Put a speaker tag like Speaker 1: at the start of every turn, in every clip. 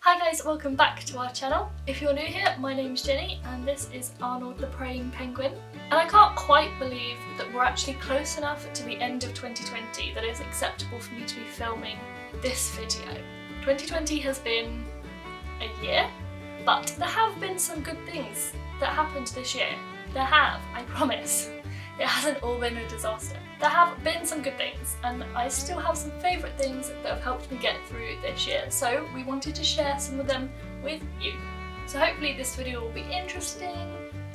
Speaker 1: Hi guys, welcome back to our channel. If you're new here, my name's Jenny and this is Arnold the Praying Penguin. And I can't quite believe that we're actually close enough to the end of 2020 that it's acceptable for me to be filming this video. 2020 has been a year, but there have been some good things that happened this year. There have, I promise. It hasn't all been a disaster. There have been some good things, and I still have some favourite things that have helped me get through this year, so we wanted to share some of them with you. So hopefully this video will be interesting.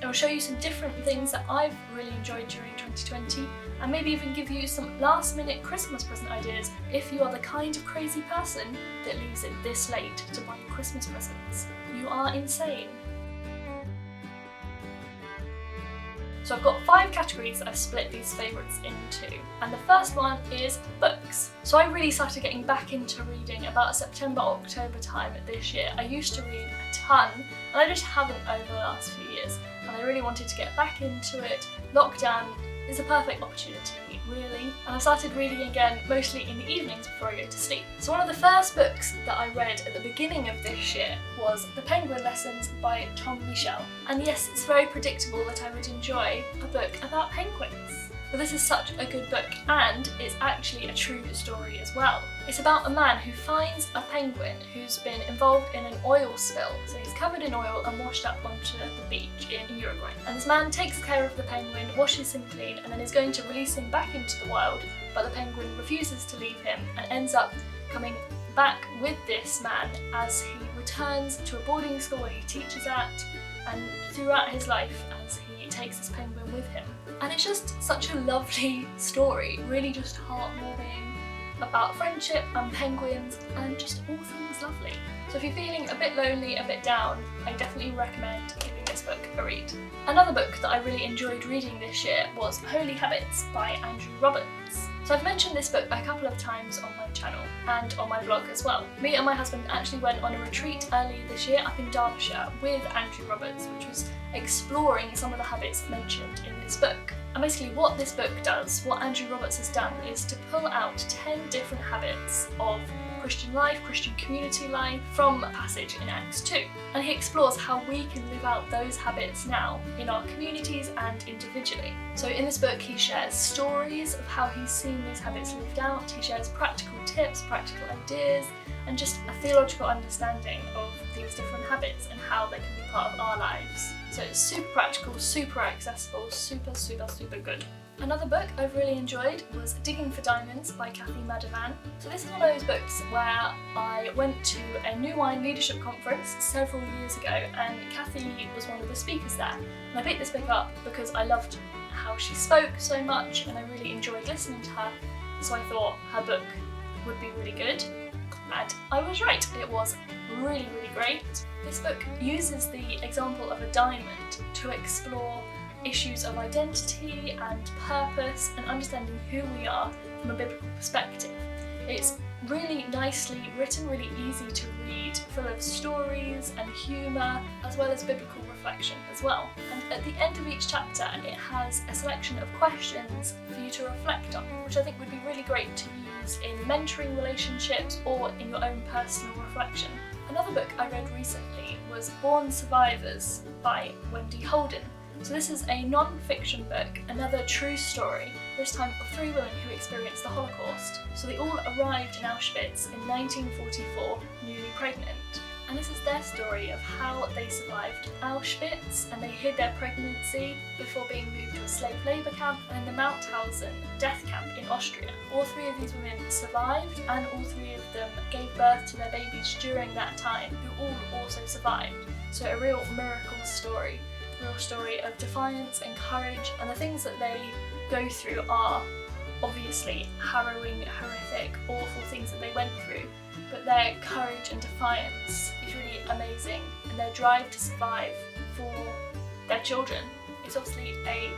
Speaker 1: It will show you some different things that I've really enjoyed during 2020, and maybe even give you some last minute Christmas present ideas if you are the kind of crazy person that leaves it this late to buy Christmas presents. You are insane. So I've got 5 categories that I've split these favourites into, and the first one is books. So I really started getting back into reading about September, October time this year. I used to read a ton, and I just haven't over the last few years, and I really wanted to get back into it. Lockdown is a perfect opportunity, really, and I started reading again mostly in the evenings before I go to sleep. So one of the first books that I read at the beginning of this year was The Penguin Lessons by Michel. And yes, it's very predictable that I would enjoy a book about penguins. But this is such a good book, and it's actually a true story as well. It's about a man who finds a penguin who's been involved in an oil spill. So he's covered in oil and washed up onto the beach in Uruguay. And this man takes care of the penguin, washes him clean, and then is going to release him back into the wild, but the penguin refuses to leave him and ends up coming back with this man as he returns to a boarding school where he teaches at, and throughout his life as he takes this penguin with him. And it's just such a lovely story, really just heartwarming, about friendship and penguins and just all things lovely. So if you're feeling a bit lonely, a bit down, I definitely recommend giving this book a read. Another book that I really enjoyed reading this year was Holy Habits by Andrew Roberts. So I've mentioned this book a couple of times on my channel and on my blog as well. Me and my husband actually went on a retreat earlier this year up in Derbyshire with Andrew Roberts, which was exploring some of the habits mentioned in this book. And basically what this book does, what Andrew Roberts has done, is to pull out 10 different habits of Christian life, Christian community life, from a passage in Acts 2. And he explores how we can live out those habits now in our communities and individually. So in this book he shares stories of how he's seen these habits lived out, he shares practical tips, practical ideas, and just a theological understanding of these different habits and how they can be part of our lives. So it's super practical, super accessible, super good. Another book I've really enjoyed was Digging for Diamonds by Kathy Madavan. So this is one of those books where I went to a New Wine Leadership Conference several years ago, and Kathy was one of the speakers there. And I picked this book up because I loved how she spoke so much and I really enjoyed listening to her, so I thought her book would be really good. And I was right, it was really great. This book uses the example of a diamond to explore issues of identity and purpose and understanding who we are from a biblical perspective. It's really nicely written, really easy to read, full of stories and humour, as well as biblical reflection as well. And at the end of each chapter it has a selection of questions for you to reflect on, which I think would be really great to use in mentoring relationships or in your own personal reflection. Another book I read recently was Born Survivors by Wendy Holden. So this is a non-fiction book, another true story, this time of 3 women who experienced the Holocaust. So they all arrived in Auschwitz in 1944, newly pregnant. And this is their story of how they survived Auschwitz, and they hid their pregnancy before being moved to a slave labour camp and the Mauthausen death camp in Austria. All 3 of these women survived, and all 3 of them gave birth to their babies during that time, who all also survived. So a real miracle story. Real story of defiance and courage, and the things that they go through are obviously harrowing, horrific, awful things that they went through, but their courage and defiance is really amazing, and their drive to survive for their children. It's obviously a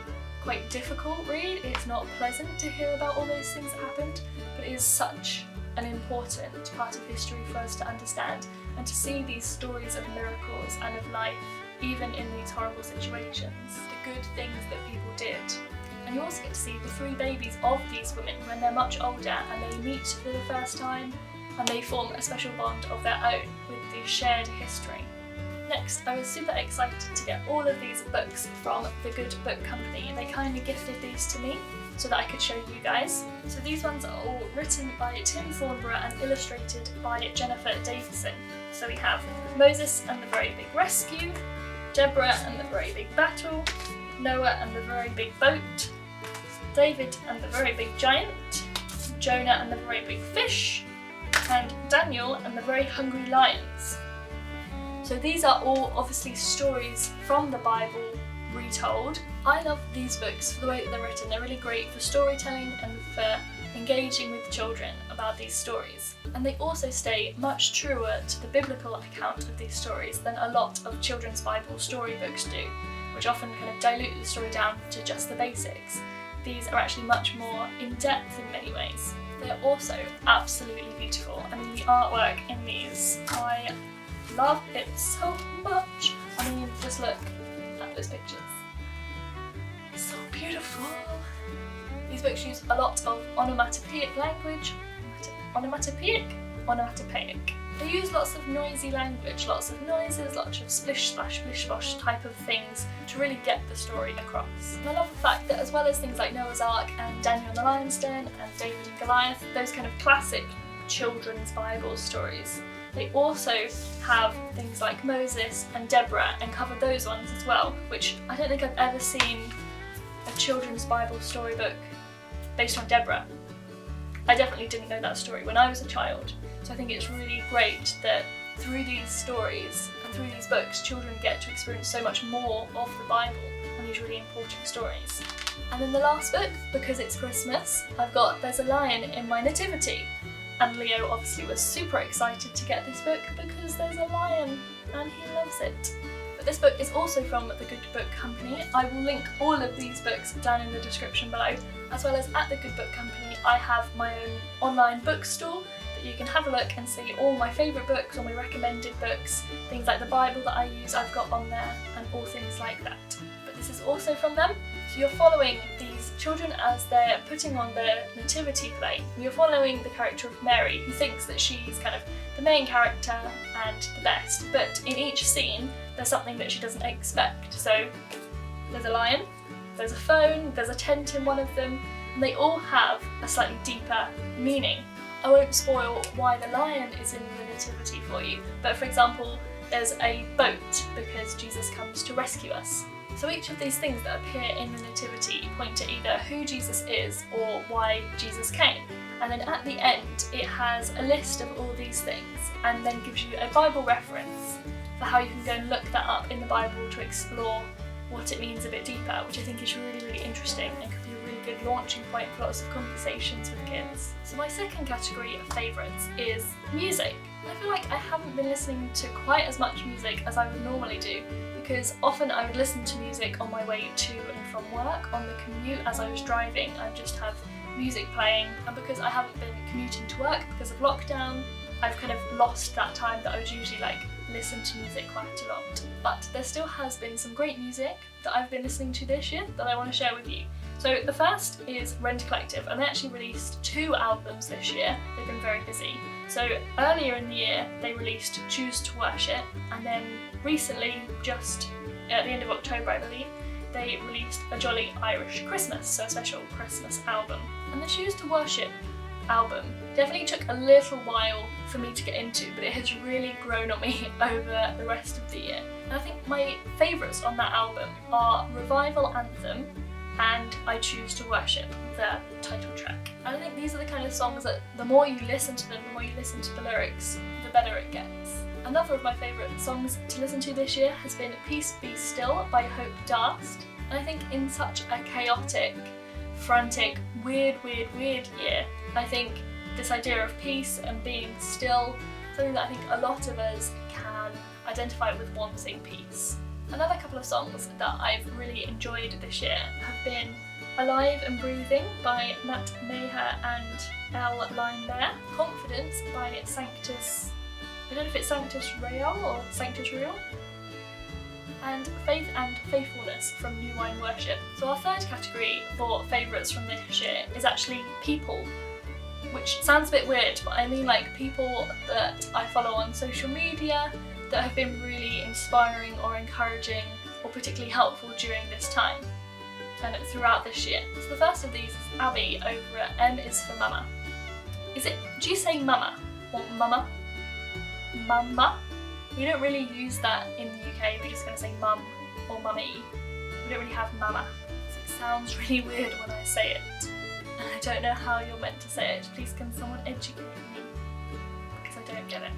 Speaker 1: quite difficult read, it's not pleasant to hear about all those things that happened, but it is such an important part of history for us to understand and to see these stories of miracles and of life even in these horrible situations, the good things that people did. And you also get to see the 3 babies of these women when they're much older and they meet for the first time, and they form a special bond of their own with the shared history. Next, I was super excited to get all of these books from the Good Book Company. They kindly gifted these to me so that I could show you guys. So these ones are all written by Tim Thornborough and illustrated by Jennifer Davison. So we have Moses and the Very Big Rescue, Deborah and the Very Big Battle, Noah and the Very Big Boat, David and the Very Big Giant, Jonah and the Very Big Fish, and Daniel and the Very Hungry Lions. So these are all obviously stories from the Bible retold. I love these books for the way that they're written. They're really great for storytelling and for engaging with children about these stories. And they also stay much truer to the biblical account of these stories than a lot of children's Bible storybooks do, which often kind of dilute the story down to just the basics. These are actually much more in-depth in many ways. They're also absolutely beautiful. I mean, the artwork in these, I love it so much. I mean, just look at those pictures. It's so beautiful. These books use a lot of onomatopoeic language. Onomatopoeic? Onomatopoeic. They use lots of noisy language, lots of noises, lots of splish splash splish splosh type of things to really get the story across. And I love the fact that as well as things like Noah's Ark and Daniel and the Lion's Den and David and Goliath, those kind of classic children's Bible stories, they also have things like Moses and Deborah and cover those ones as well, which I don't think I've ever seen a children's Bible storybook based on Deborah. I definitely didn't know that story when I was a child, so I think it's really great that through these stories and through these books, children get to experience so much more of the Bible and these really important stories. And then the last book, because it's Christmas, I've got There's a Lion in My Nativity. And Leo obviously was super excited to get this book because there's a lion and he loves it. But this book is also from the Good Book Company. I will link all of these books down in the description below, as well as at the Good Book Company I have my own online bookstore that you can have a look and see all my favourite books, all my recommended books, things like the Bible that I use I've got on there and all things like that. But this is also from them. So you're following these children as they're putting on their nativity play. You're following the character of Mary, who thinks that she's kind of the main character and the best, but in each scene there's something that she doesn't expect. So there's a lion, there's a phone, there's a tent in one of them, and they all have a slightly deeper meaning. I won't spoil why the lion is in the nativity for you, but for example, there's a boat because Jesus comes to rescue us. So each of these things that appear in the nativity point to either who Jesus is or why Jesus came. And then at the end it has a list of all these things and then gives you a Bible reference for how you can go and look that up in the Bible to explore what it means a bit deeper, which I think is really, really interesting and could be a really good launching point for lots of conversations with kids. So my second category of favourites is music. I feel like I haven't been listening to quite as much music as I would normally do, because often I would listen to music on my way to and from work, on the commute as I was driving. I'd just have music playing, and because I haven't been commuting to work because of lockdown, I've kind of lost that time that I would usually listen to music quite a lot. But there still has been some great music that I've been listening to this year that I want to share with you. So the first is Rent Collective, and they actually released 2 albums this year. They've been very busy. So earlier in the year they released Choose to Worship, and then recently, just at the end of October I believe, they released A Jolly Irish Christmas, so a special Christmas album. And the Choose to Worship album definitely took a little while for me to get into, but it has really grown on me over the rest of the year. And I think my favourites on that album are Revival Anthem and I Choose to Worship, the title track. And I think these are the kind of songs that the more you listen to them, the more you listen to the lyrics, the better it gets. Another of my favourite songs to listen to this year has been Peace Be Still by Hope Darst. And I think in such a chaotic, frantic, weird year, I think this idea of peace and being still, something that I think a lot of us can identify with wanting peace. Another couple of songs that I've really enjoyed this year have been Alive and Breathing by Matt Maher and Elle Linebear, Confidence by Sanctus, I don't know if it's Sanctus Real or Sanctus Real, and Faith and Faithfulness from New Wine Worship. So our third category for favourites from this year is actually people. which sounds a bit weird, but I mean like people that I follow on social media that have been really inspiring or encouraging or particularly helpful during this time and throughout this year. So the first of these is Abby over at M is for Mama. Do you say mama or mama? Mama? We don't really use that in the UK, we're just going to say mum or mummy. We don't really have mama. So it sounds really weird when I say it. And I don't know how you're meant to say it. Please can someone educate me? Because I don't get it.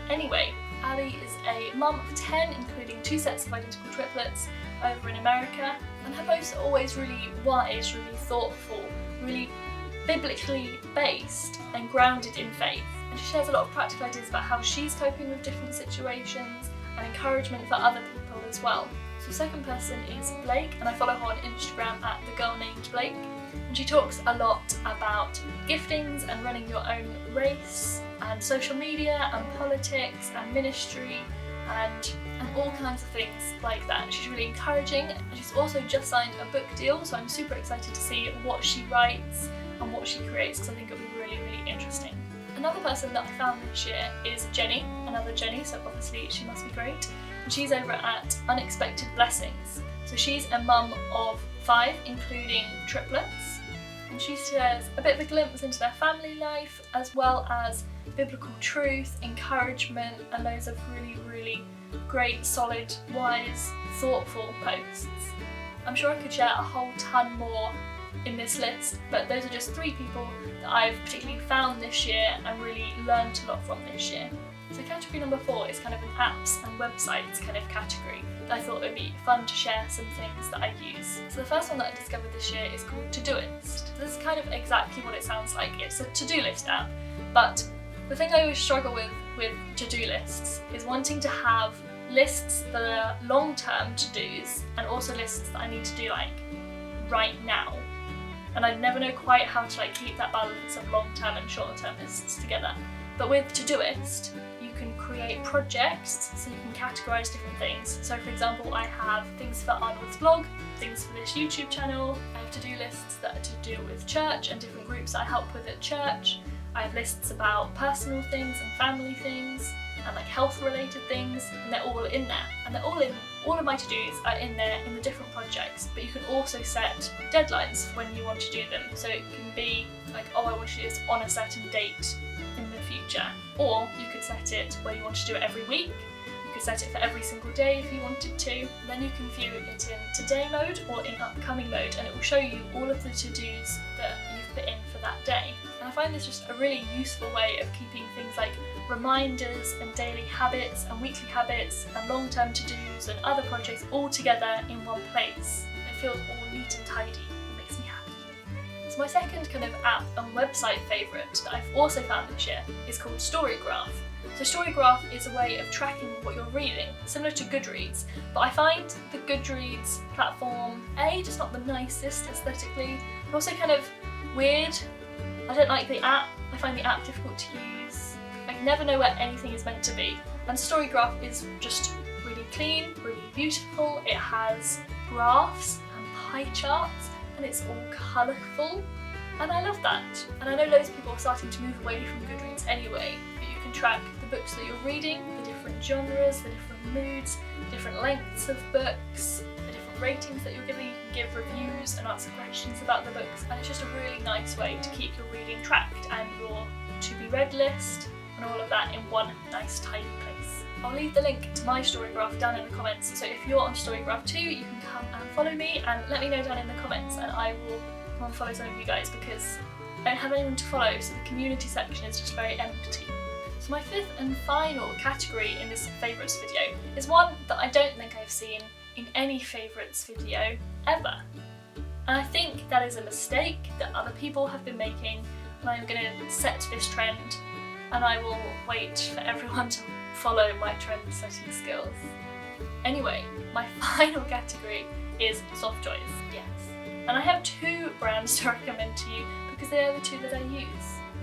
Speaker 1: Anyway, Abby is a mum of 10, including 2 sets of identical triplets over in America. And her posts are always really wise, really thoughtful, really biblically based and grounded in faith. And she shares a lot of practical ideas about how she's coping with different situations and encouragement for other people as well. So the second person is Blake, and I follow her on Instagram at the girl named Blake. And she talks a lot about giftings and running your own race and social media and politics and ministry and all kinds of things like that. She's really encouraging, and she's also just signed a book deal, so I'm super excited to see what she writes and what she creates, because I think it'll be really, really interesting. Another person that I found this year is Jenny, another Jenny, so obviously she must be great. And she's over at Unexpected Blessings. So she's a mum of 5, including triplets. And she shares a bit of a glimpse into their family life, as well as biblical truth, encouragement, and loads of really, really great, solid, wise, thoughtful posts. I'm sure I could share a whole ton more in this list, but those are just 3 people that I've particularly found this year and really learned a lot from this year. So category number 4 is kind of an apps and websites kind of category that I thought it would be fun to share some things that I use. So the first one that I discovered this year is called Todoist. This is kind of exactly what it sounds like. It's a to-do list app, but the thing I always struggle with to-do lists is wanting to have lists that are long-term to-dos and also lists that I need to do like right now. And I never know quite how to keep that balance of long-term and short-term lists together. But with Todoist, you can create projects, so you can categorise different things. So for example, I have things for Arnold's blog, things for this YouTube channel, I have to-do lists that are to do with church and different groups that I help with at church. I have lists about personal things and family things and health related things, and they're all in there. And all of my to-dos are in there in the different projects, but you can also set deadlines for when you want to do them. So it can be like, oh, I want to do this on a certain date in the future. Or you could set it where you want to do it every week. You could set it for every single day if you wanted to. And then you can view it in today mode or in upcoming mode, and it will show you all of the to-dos that you've put in for that day. And I find this just a really useful way of keeping things like reminders and daily habits and weekly habits and long-term to-dos and other projects all together in one place. It feels all neat and tidy and makes me happy. So my second kind of app and website favourite that I've also found this year is called Storygraph. So Storygraph is a way of tracking what you're reading, similar to Goodreads, but I find the Goodreads platform, just not the nicest aesthetically, but also kind of weird. I don't like the app, I find the app difficult to use. I never know where anything is meant to be. And Storygraph is just really clean, really beautiful. It has graphs and pie charts, and it's all colourful. And I love that. And I know loads of people are starting to move away from Goodreads anyway, but you can track the books that you're reading, the different genres, the different moods, the different lengths of books, the different ratings that you're giving. You can give reviews and answer questions about the books, and it's just a really nice way to keep your reading tracked and your to-be-read list and all of that in one nice tidy place. I'll leave the link to my Storygraph down in the comments, so if you're on Storygraph too, you can come and follow me and let me know down in the comments, and I will come and follow some of you guys because I don't have anyone to follow, so the community section is just very empty. So my 5th and final category in this favourites video is one that I don't think I've seen in any favourites video ever. And I think that is a mistake that other people have been making, and I'm going to set this trend, and I will wait for everyone to follow my trend setting skills. Anyway, my final category is soft toys. Yes. And I have 2 brands to recommend to you because they are the 2 that I use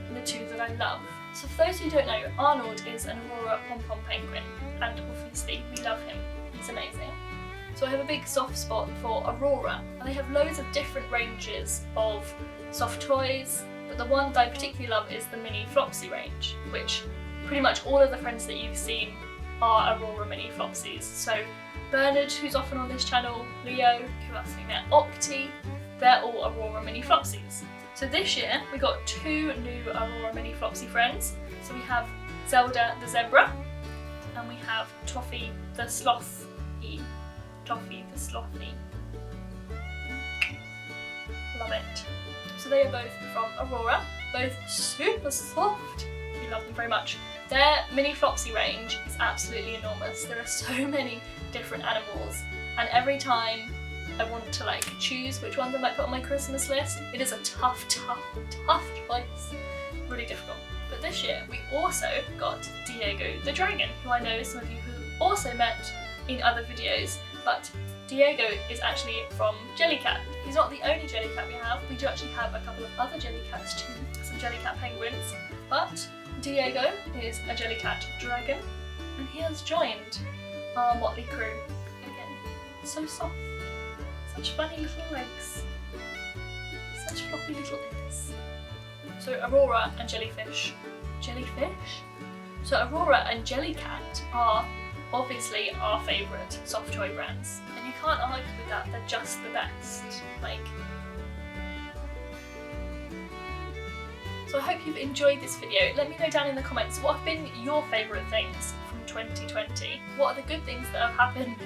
Speaker 1: and the 2 that I love. So for those who don't know, Arnold is an Aurora pom-pom penguin, and obviously we love him. He's amazing. So I have a big soft spot for Aurora, and they have loads of different ranges of soft toys but the one that I particularly love is the Mini Flopsy range, which pretty much all of the friends that you've seen are Aurora Mini Flopsies. So Bernard, who's often on this channel, Leo, who else have we met, Octi, they're all Aurora Mini Flopsies. So this year we got 2 new Aurora Mini Flopsy friends. So we have Zelda the Zebra, and we have Toffee the Slothy. Toffee the Slothy. Love it. So they are both from Aurora, both super soft. We love them very much. Their Mini Flopsy range is absolutely enormous. There are so many different animals, and every time I want to like choose which ones I might put on my Christmas list, it is a tough choice. Really difficult. But this year we also got Diego the Dragon, who I know some of you who also met in other videos, but Diego is actually from Jellycat. He's not the only Jellycat we have. We do actually have a couple of other Jellycats too, some Jellycat penguins, but Diego is a Jellycat dragon, and he has joined our motley crew again. So soft, such funny little legs, such floppy little ears. So Aurora and Jellyfish. So Aurora and Jellycat are obviously our favourite soft toy brands, and you can't argue with that. They're just the best. So I hope you've enjoyed this video. Let me know down in the comments what have been your favourite things from 2020. What are the good things that have happened?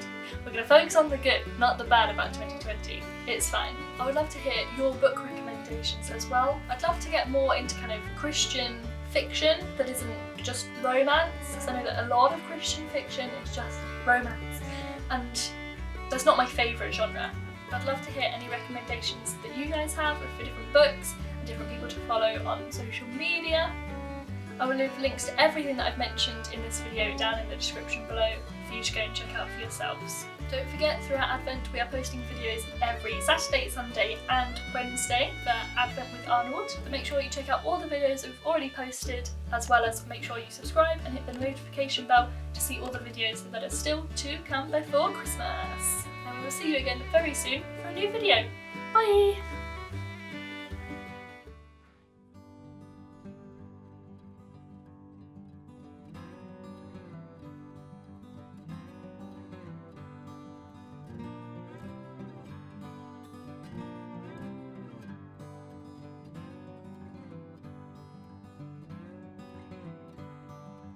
Speaker 1: We're going to focus on the good, not the bad about 2020. It's fine. I would love to hear your book recommendations as well. I'd love to get more into kind of Christian fiction that isn't just romance, because I know that a lot of Christian fiction is just romance, and that's not my favourite genre. I'd love to hear any recommendations that you guys have for different books and different people to follow on social media. I will leave links to everything that I've mentioned in this video down in the description below for you to go and check out for yourselves. Don't forget, throughout Advent we are posting videos every Saturday, Sunday and Wednesday for Advent with Arnold. But make sure you check out all the videos that we've already posted, as well as make sure you subscribe and hit the notification bell to see all the videos that are still to come before Christmas. And we will see you again very soon for a new video. Bye!